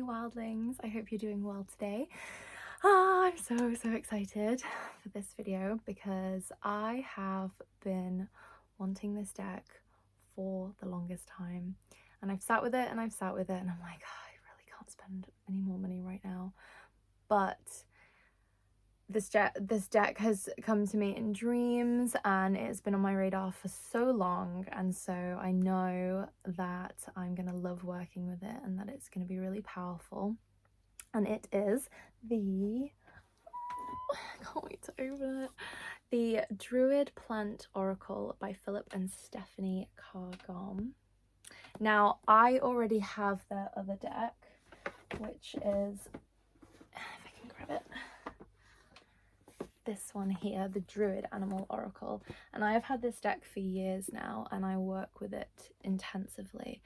lovely wildlings. I hope you're doing well today. I'm so excited for this video because I have been wanting this deck for the longest time, and I've sat with it and I've sat with it and I'm like, oh, I really can't spend any more money right now. But this deck has come to me in dreams and it's been on my radar for so long, and so I know that I'm gonna love working with it and that it's gonna be really powerful. And it is the I can't wait to open it, the Druid Plant Oracle by Philip and Stephanie Cargom. Now I already have their other deck, which is, if I can grab it, this one here, the Druid Animal Oracle, and I have had this deck for years now and I work with it intensively.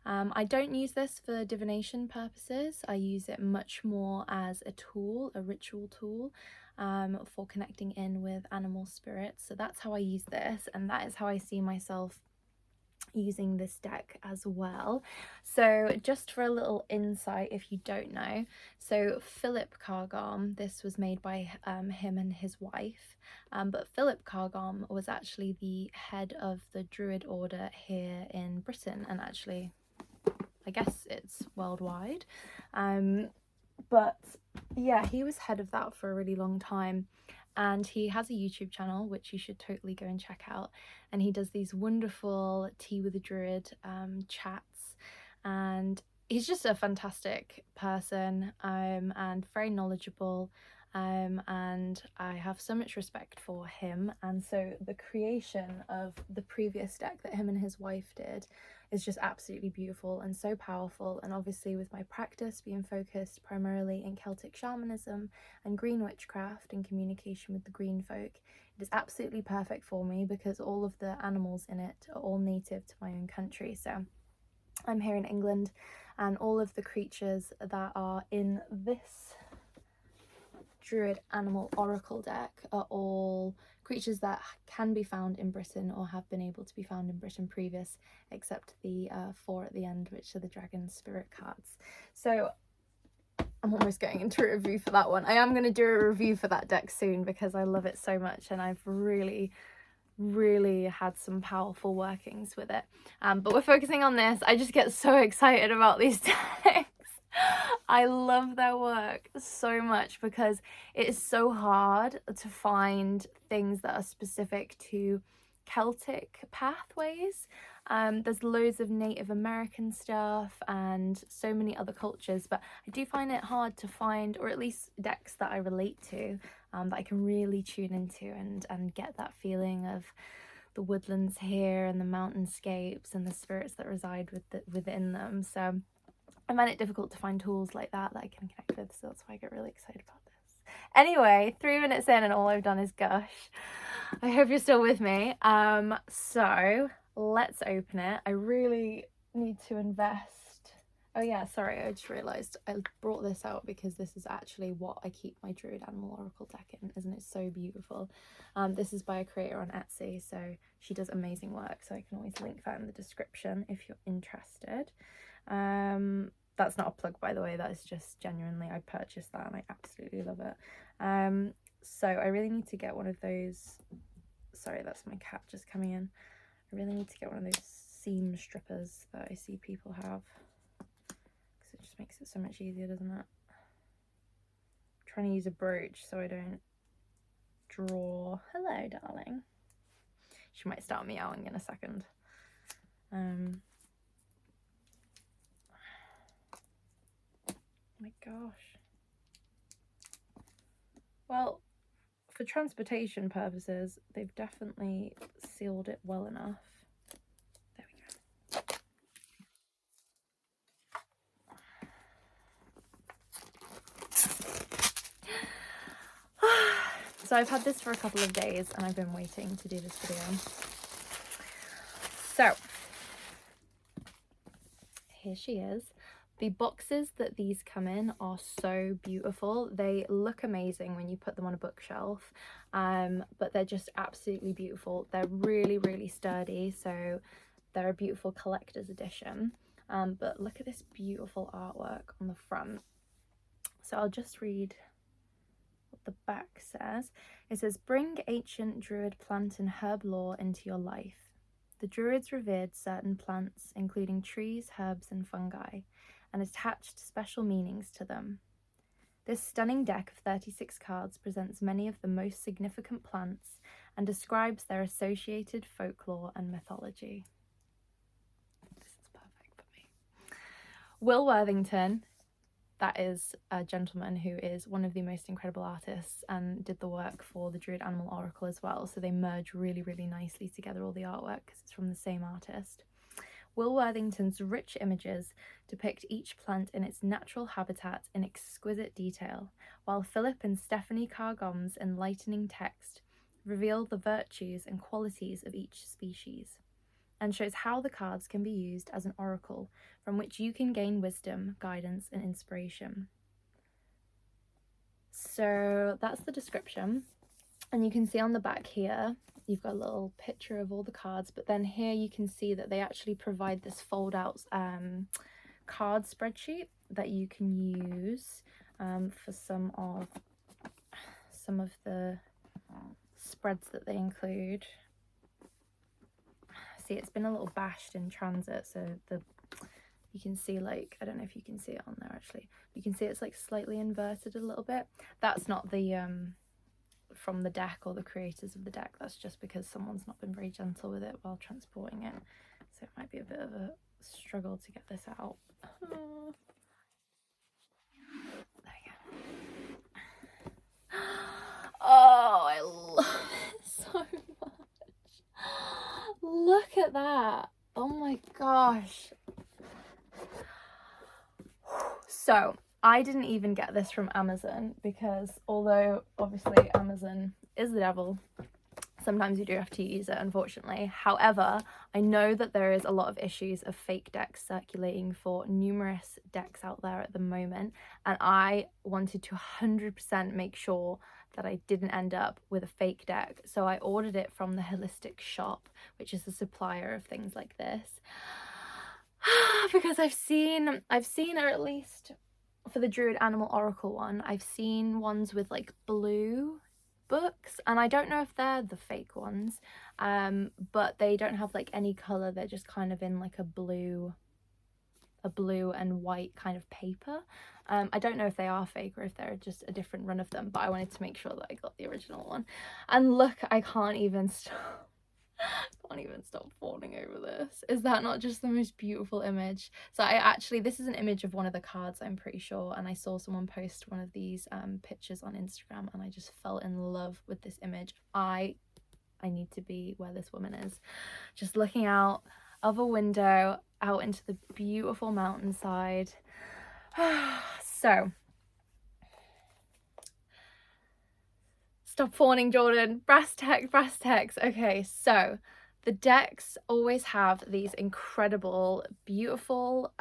I don't use this for divination purposes. I use it much more as a tool, a ritual tool, for connecting in with animal spirits. So that's how I use this, and that is how I see myself using this deck as well. So just for a little insight, if you don't know, so Philip Cargom, this was made by him and his wife, but Philip Cargom was actually the head of the Druid order here in Britain, and actually I guess it's worldwide, but yeah, he was head of that for a really long time. And he has a YouTube channel which you should totally go and check out, and he does these wonderful tea with a druid chats, and he's just a fantastic person and very knowledgeable, and I have so much respect for him. And so the creation of the previous deck that him and his wife did is just absolutely beautiful and so powerful. And obviously with my practice being focused primarily in Celtic Shamanism and Green Witchcraft and communication with the green folk, it is absolutely perfect for me because all of the animals in it are all native to my own country. So I'm here in England, and all of the creatures that are in this Druid Animal Oracle deck are all creatures that can be found in Britain or have been able to be found in Britain previous, except the 4 at the end, which are the dragon spirit cards. So I'm almost going into a review for that one. I am going to do a review for that deck soon because I love it so much and I've really had some powerful workings with it. But we're focusing on this. I just get so excited about these decks. I love their work so much because it is so hard to find things that are specific to Celtic pathways. There's loads of Native American stuff and so many other cultures, but I do find it hard to find, or at least decks that I relate to, that I can really tune into and get that feeling of the woodlands here and the mountainscapes and the spirits that reside within them. So I find it difficult to find tools like that I can connect with, so that's why I get really excited about this. Anyway, 3 minutes in and all I've done is gush. I hope you're still with me. So let's open it. I really need to invest. Oh yeah, sorry, I just realised I brought this out because this is actually what I keep my Druid Animal Oracle deck in. Isn't it so beautiful? This is by a creator on Etsy, so she does amazing work, so I can always link that in the description if you're interested. That's not a plug, by the way, that is just genuinely, I purchased that and I absolutely love it. So I really need to get one of those, sorry, that's my cat just coming in. I really need to get one of those seam strippers that I see people have, because it just makes it so much easier, doesn't it? I'm trying to use a brooch so I don't draw. Hello, darling. She might start meowing in a second. My gosh. Well, for transportation purposes, they've definitely sealed it well enough. There we go. So I've had this for a couple of days and I've been waiting to do this video. So here she is. The boxes that these come in are so beautiful. They look amazing when you put them on a bookshelf, but they're just absolutely beautiful. They're really sturdy, so they're a beautiful collector's edition. But look at this beautiful artwork on the front. So I'll just read what the back says. It says, bring ancient druid plant and herb lore into your life. The druids revered certain plants, including trees, herbs, and fungi, and attached special meanings to them. This stunning deck of 36 cards presents many of the most significant plants and describes their associated folklore and mythology. This is perfect for me. Will Worthington, that is a gentleman who is one of the most incredible artists and did the work for the Druid Animal Oracle as well, so they merge really, really nicely together, all the artwork, because it's from the same artist. Will Worthington's rich images depict each plant in its natural habitat in exquisite detail, while Philip and Stephanie Cargom's enlightening text reveal the virtues and qualities of each species, and shows how the cards can be used as an oracle from which you can gain wisdom, guidance, and inspiration. So that's the description, and you can see on the back here you've got a little picture of all the cards, but then here you can see that they actually provide this fold out card spreadsheet that you can use for some of the spreads that they include. See, it's been a little bashed in transit, so you can see, like, I don't know if you can see it on there actually, you can see it's like slightly inverted a little bit. That's not the from the deck or the creators of the deck, that's just because someone's not been very gentle with it while transporting it, so it might be a bit of a struggle to get this out. There we go. Oh, I love it so much. Look at that. Oh my gosh. So I didn't even get this from Amazon, because although obviously Amazon is the devil, sometimes you do have to use it, unfortunately. However, I know that there is a lot of issues of fake decks circulating for numerous decks out there at the moment, and I wanted to 100% make sure that I didn't end up with a fake deck, so I ordered it from the Holistic Shop, which is a supplier of things like this. Because I've seen, or at least for the Druid Animal Oracle one, I've seen ones with like blue books, and I don't know if they're the fake ones, but they don't have like any color, they're just kind of in like a blue and white kind of paper. I don't know if they are fake or if they're just a different run of them, but I wanted to make sure that I got the original one. And look, I can't even stop falling over this. Is that not just the most beautiful image? So this is an image of one of the cards, I'm pretty sure, and I saw someone post one of these pictures on Instagram, and I just fell in love with this image. I need to be where this woman is, just looking out of a window out into the beautiful mountainside. So stop fawning, Jordan. Brass tacks. Okay, so the decks always have these incredible, beautiful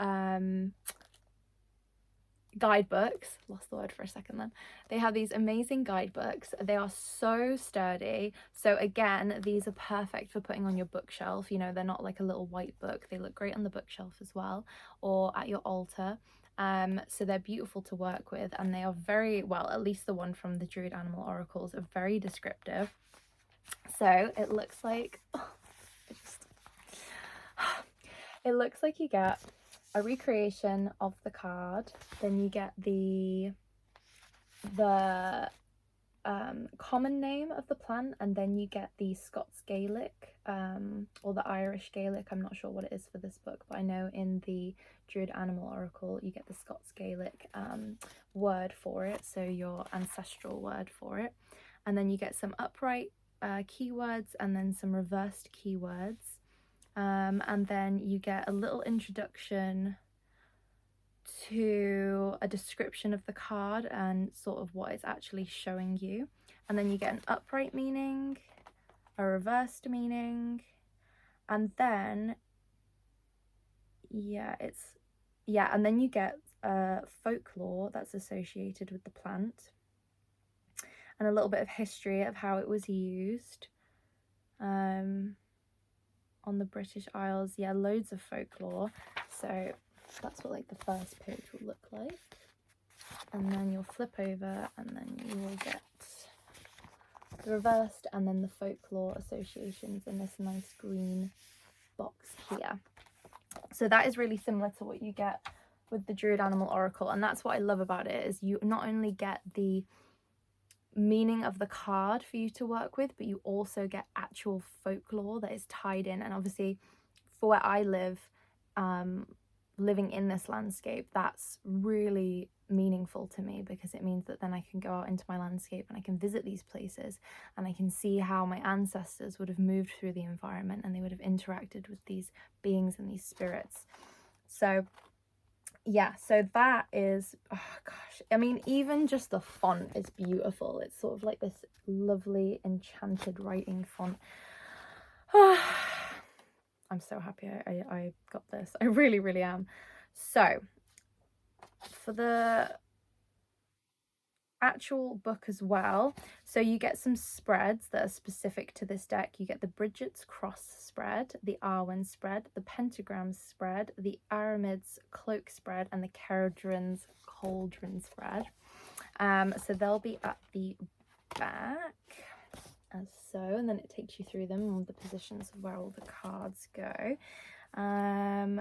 guidebooks. Lost the word for a second then. They have these amazing guidebooks. They are so sturdy. So again, these are perfect for putting on your bookshelf. You know, they're not like a little white book. They look great on the bookshelf as well, or at your altar. So they're beautiful to work with, and they are very, well, at least the one from the Druid Animal Oracles are very descriptive. So it looks like, it looks like you get a recreation of the card, then you get the common name of the plant, and then you get the Scots Gaelic or the Irish Gaelic. I'm not sure what it is for this book, but I know in the Druid Animal Oracle you get the Scots Gaelic word for it, so your ancestral word for it, and then you get some upright keywords and then some reversed keywords, and then you get a little introduction to a description of the card and sort of what it's actually showing you, and then you get an upright meaning, a reversed meaning, and then and then you get folklore that's associated with the plant, and a little bit of history of how it was used, on the British Isles. Yeah, loads of folklore. So that's what like the first page will look like. And then you'll flip over and then you will get the reversed and then the folklore associations in this nice green box here. So that is really similar to what you get with the Druid Animal Oracle, and that's what I love about it, is you not only get the meaning of the card for you to work with, but you also get actual folklore that is tied in. And obviously for where I live, living in this landscape, that's really meaningful to me, because it means that then I can go out into my landscape and I can visit these places and I can see how my ancestors would have moved through the environment and they would have interacted with these beings and these spirits. So yeah, so that is, oh gosh, I mean, even just the font is beautiful. It's sort of like this lovely enchanted writing font. I'm so happy I got this. I really, really am. So for the actual book as well, so you get some spreads that are specific to this deck. You get the Bridget's Cross spread, the Arwen spread, the Pentagram spread, the Aramid's Cloak spread, and the Caradhrin's Cauldron spread. So they'll be at the back as so, and then it takes you through them and the positions of where all the cards go. And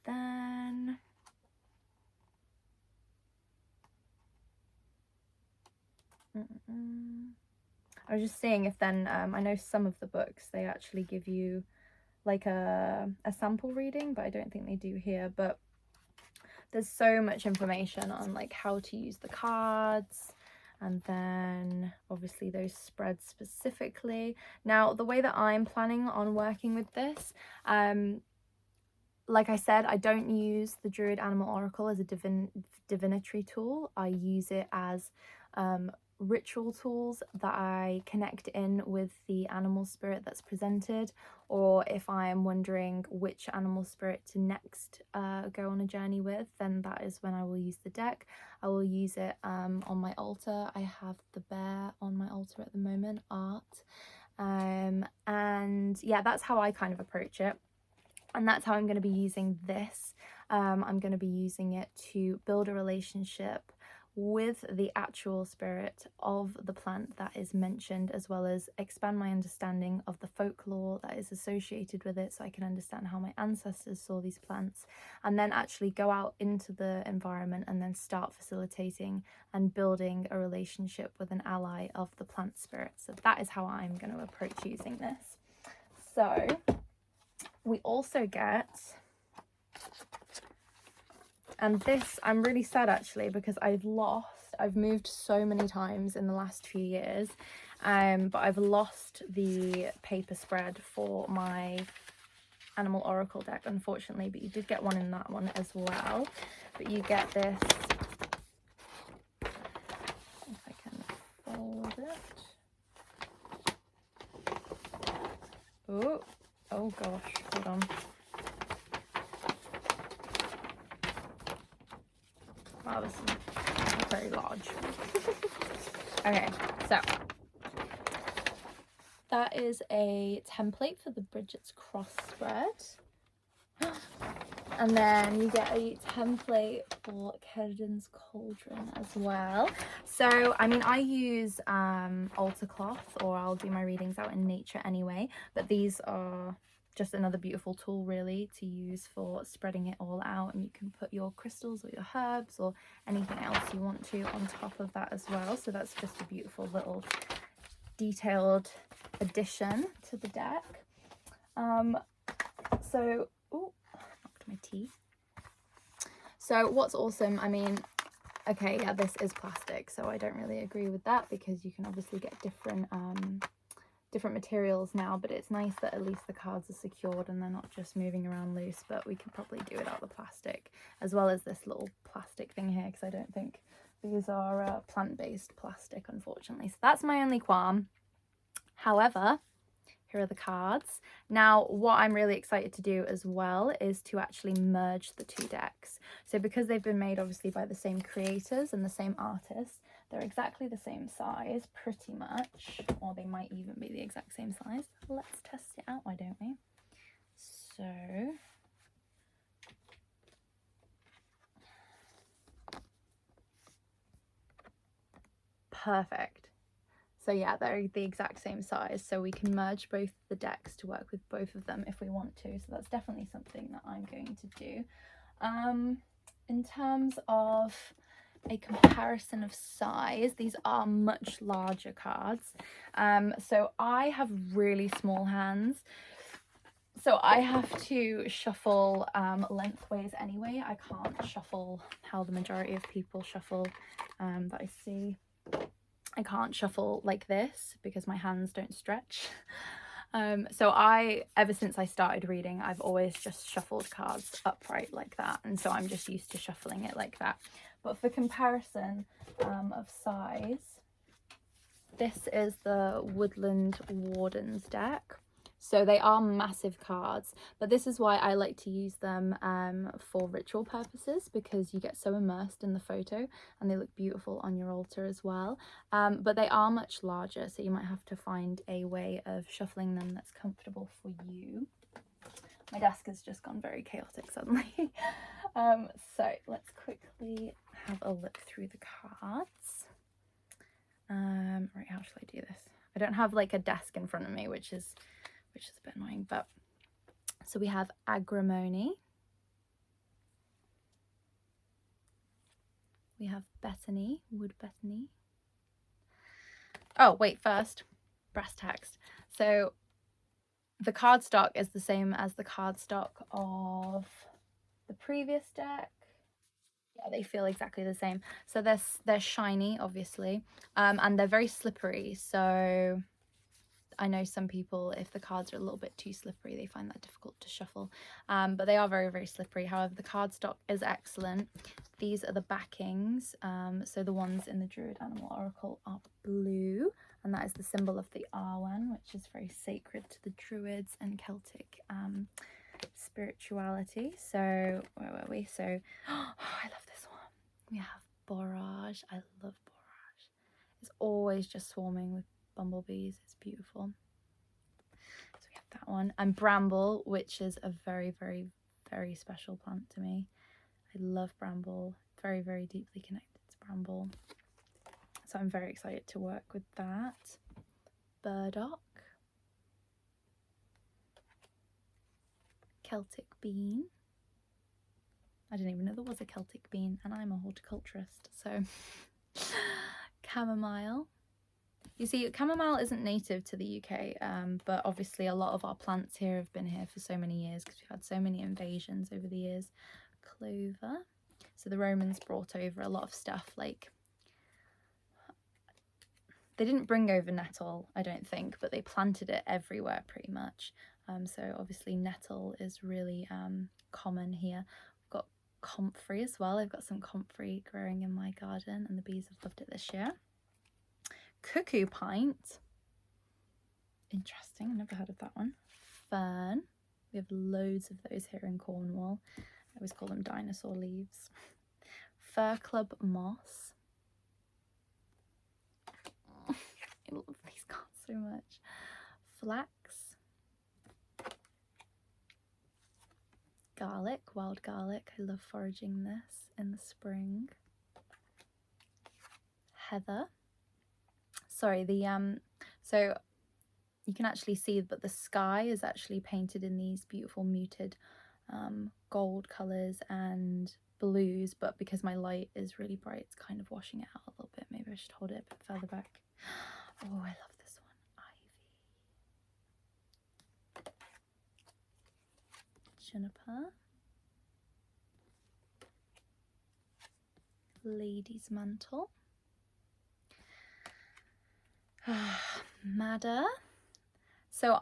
then I was just seeing if then I know some of the books they actually give you like a sample reading, but I don't think they do here. But there's so much information on like how to use the cards, and then obviously those spreads specifically. Now the way that I'm planning on working with this, like I said, I don't use the Druid Animal Oracle as a divinatory tool. I use it as ritual tools that I connect in with the animal spirit that's presented, or if I am wondering which animal spirit to next go on a journey with, then that is when I will use the deck. I will use it on my altar. I have the bear on my altar at the moment, Art, and yeah, that's how I kind of approach it. And that's how I'm going to be using this. I'm going to be using it to build a relationship with the actual spirit of the plant that is mentioned, as well as expand my understanding of the folklore that is associated with it, so I can understand how my ancestors saw these plants, and then actually go out into the environment and then start facilitating and building a relationship with an ally of the plant spirit. So that is how I'm going to approach using this. So we also get, and this I'm really sad actually, because I've moved so many times in the last few years, but I've lost the paper spread for my Animal Oracle deck, unfortunately, but you did get one in that one as well. But you get this, if I can fold it. Oh gosh, hold on. Wow, this is very large. Okay, so that is a template for the Bridget's Cross spread. And then you get a template for Caradhrin's Cauldron as well. So, I mean, I use altar cloth, or I'll do my readings out in nature anyway, but these are just another beautiful tool really to use for spreading it all out, and you can put your crystals or your herbs or anything else you want to on top of that as well. So that's just a beautiful little detailed addition to the deck. So, oh, knocked my tea. So what's awesome, I mean, okay, yeah, this is plastic, so I don't really agree with that, because you can obviously get different materials now, but it's nice that at least the cards are secured and they're not just moving around loose. But we could probably do it out of the plastic, as well as this little plastic thing here, because I don't think these are plant-based plastic, unfortunately. So that's my only qualm. However, here are the cards. Now, what I'm really excited to do as well is to actually merge the two decks. So because they've been made obviously by the same creators and the same artists, they're exactly the same size, pretty much, or they might even be the exact same size. Let's test it out, why don't we? So perfect. So yeah, they're the exact same size, so we can merge both the decks to work with both of them if we want to. So that's definitely something that I'm going to do. In terms of a comparison of size, these are much larger cards. So I have really small hands, so I have to shuffle lengthways anyway. I can't shuffle how the majority of people shuffle that I see. I can't shuffle like this because my hands don't stretch. So ever since I started reading, I've always just shuffled cards upright like that, and so I'm just used to shuffling it like that. But for comparison of size, this is the Woodland Wardens deck. So they are massive cards, but this is why I like to use them for ritual purposes, because you get so immersed in the photo and they look beautiful on your altar as well. But they are much larger, so you might have to find a way of shuffling them that's comfortable for you. My desk has just gone very chaotic suddenly. So let's quickly have a look through the cards. Right, how should I do this? I don't have like a desk in front of me, which is a bit annoying, but so we have agrimony, we have Bethany, wood Bethany. Oh wait, first brass text. So the cardstock is the same as the cardstock of the previous deck. Yeah, they feel exactly the same. So they're shiny, obviously, and they're very slippery. So I know some people, if the cards are a little bit too slippery, they find that difficult to shuffle, but they are very, very slippery. However, the cardstock is excellent. These are the backings. So the ones in the Druid Animal Oracle are blue, and that is the symbol of the Annwn, which is very sacred to the Druids and Celtic spirituality. So where were we? So oh, I love this one. We have Borage. I love Borage. It's always just swarming with bumblebees. It's beautiful. So we have that one, and Bramble, which is a very, very, very special plant to me. I love Bramble, very, very deeply connected to Bramble, so I'm very excited to work with that. Burdock, Celtic Bean. I didn't even know there was a Celtic Bean, and I'm a horticulturist. So Chamomile. You see, chamomile isn't native to the UK, but obviously a lot of our plants here have been here for so many years because we've had so many invasions over the years. Clover. So the Romans brought over a lot of stuff, like, they didn't bring over nettle, I don't think, but they planted it everywhere pretty much. So obviously nettle is really common here. We've got comfrey as well. I've got some comfrey growing in my garden, and the bees have loved it this year. Cuckoo pint. Interesting, never heard of that one. Fern. We have loads of those here in Cornwall. I always call them dinosaur leaves. Fir club moss. I love these cards so much. Flax. Garlic, wild garlic. I love foraging this in the spring. Heather. Sorry, so you can actually see, but the sky is actually painted in these beautiful muted gold colours and blues, but because my light is really bright, it's kind of washing it out a little bit. Maybe I should hold it a bit further back. Oh, I love this one. Ivy. Juniper. Lady's mantle. Madder. So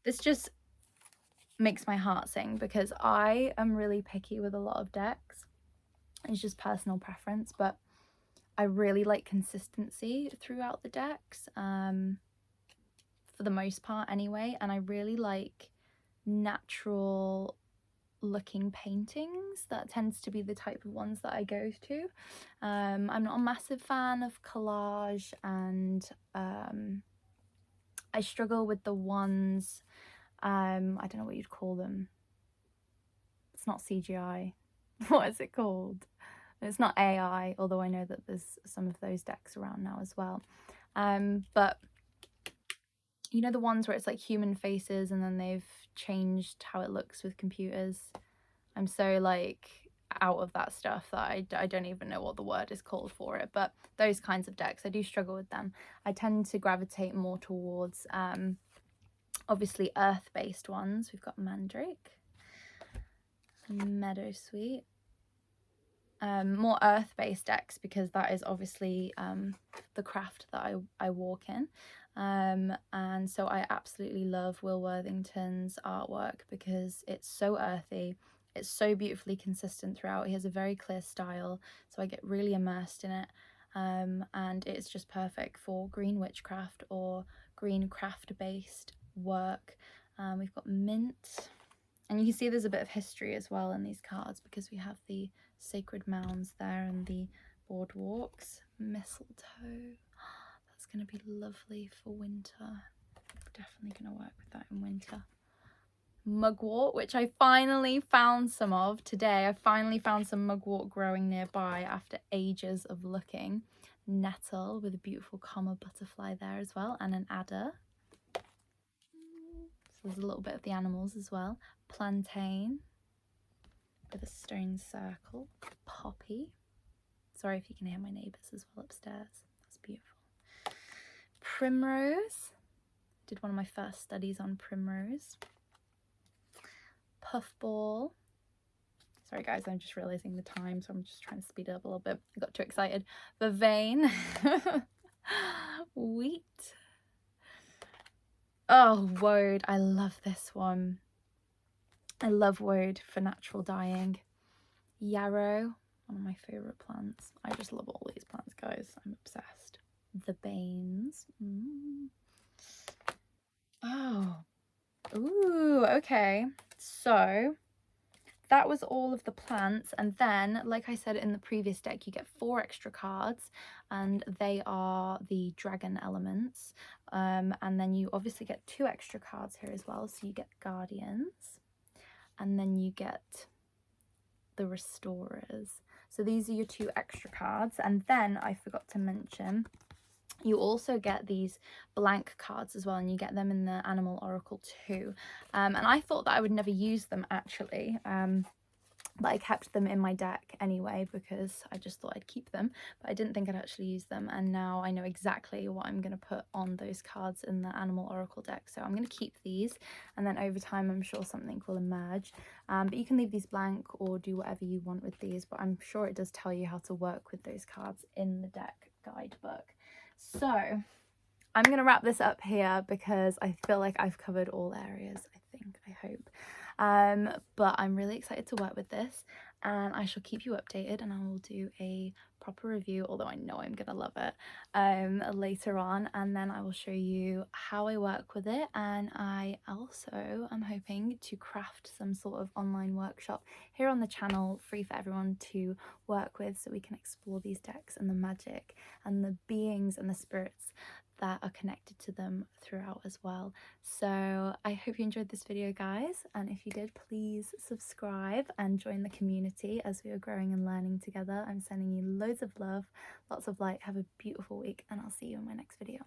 this just makes my heart sing because I am really picky with a lot of decks. It's just personal preference, but I really like consistency throughout the decks, for the most part anyway, and I really like natural looking paintings. That tends to be the type of ones that I go to. I'm not a massive fan of collage, and I struggle with the ones I don't know what you'd call them. It's not CGI. What is it called? It's not AI, although I know that there's some of those decks around now as well. But you know, the ones where it's like human faces and then they've changed how it looks with computers. I'm so like out of that stuff that I don't even know what the word is called for it, but those kinds of decks, I do struggle with them. I tend to gravitate more towards obviously earth-based ones. We've got Mandrake, Meadowsweet, more earth-based decks, because that is obviously the craft that I walk in. And so I absolutely love Will Worthington's artwork because it's so earthy. It's so beautifully consistent throughout. He has a very clear style, so I get really immersed in it. And it's just perfect for green witchcraft or green craft-based work. We've got mint. And you can see there's a bit of history as well in these cards because we have the sacred mounds there and the boardwalks. Mistletoe. That's going to be lovely for winter. Definitely going to work with that in winter. Mugwort, which I finally found some of today. I finally found some mugwort growing nearby after ages of looking. Nettle with a beautiful comma butterfly there as well, and an adder. So there's a little bit of the animals as well. Plantain with a stone circle. Poppy. Sorry if you can hear my neighbours as well upstairs. That's beautiful. Primrose. Did one of my first studies on primrose. Puffball. Sorry guys, I'm just realising the time, so I'm just trying to speed it up a little bit. I got too excited. Vervain. Wheat. Oh, woad. I love this one. I love woad for natural dyeing. Yarrow, one of my favourite plants. I just love all these plants, guys. I'm obsessed. The Banes. Oh. Ooh, okay. So that was all of the plants, and then, like I said in the previous deck, you get 4 extra cards, and they are the dragon elements. And then you obviously get 2 extra cards here as well, so you get guardians, and then you get the restorers. So these are your 2 extra cards, and then I forgot to mention, you also get these blank cards as well, and you get them in the Animal Oracle too. And I thought that I would never use them actually, but I kept them in my deck anyway because I just thought I'd keep them, but I didn't think I'd actually use them, and now I know exactly what I'm going to put on those cards in the Animal Oracle deck. So I'm going to keep these, and then over time I'm sure something will emerge. But you can leave these blank or do whatever you want with these, but I'm sure it does tell you how to work with those cards in the deck guidebook. So I'm going to wrap this up here because I feel like I've covered all areas, I hope. But I'm really excited to work with this, and I shall keep you updated, and I will do a proper review, although I know I'm gonna love it, later on, and then I will show you how I work with it. And I also am hoping to craft some sort of online workshop here on the channel, free for everyone to work with, so we can explore these decks and the magic and the beings and the spirits that are connected to them throughout as well. So I hope you enjoyed this video, guys, and if you did, please subscribe and join the community as we are growing and learning together. I'm sending you loads of love, lots of light. Have a beautiful week, and I'll see you in my next video.